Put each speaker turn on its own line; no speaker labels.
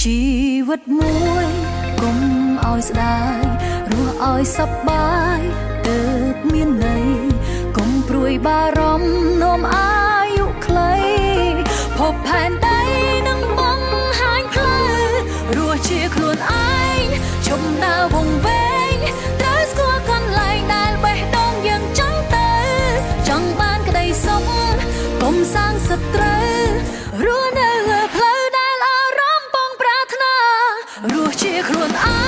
ជីវិតមួយកុំឲ្យស្ដាយរស់ឲ្យសប្បាយទើបមានន័យកុំព្រួយបារម្ភនាំអាយុខ្លីភពផែនដីនឹងបង្ហាញផ្លូវរស់ជាខ្លួនឯងឈប់ដើរវង្វេងត្រូវស្គាល់កន្លែងដែលបេះដូងយើងចង់ទៅចង់បានក្តីសុខកុំសាងសត្រូវរស់នៅលើផ្លូវដែលអារម្មណ៍បងប្រាថ្នារស់ជាខ្លួនឯង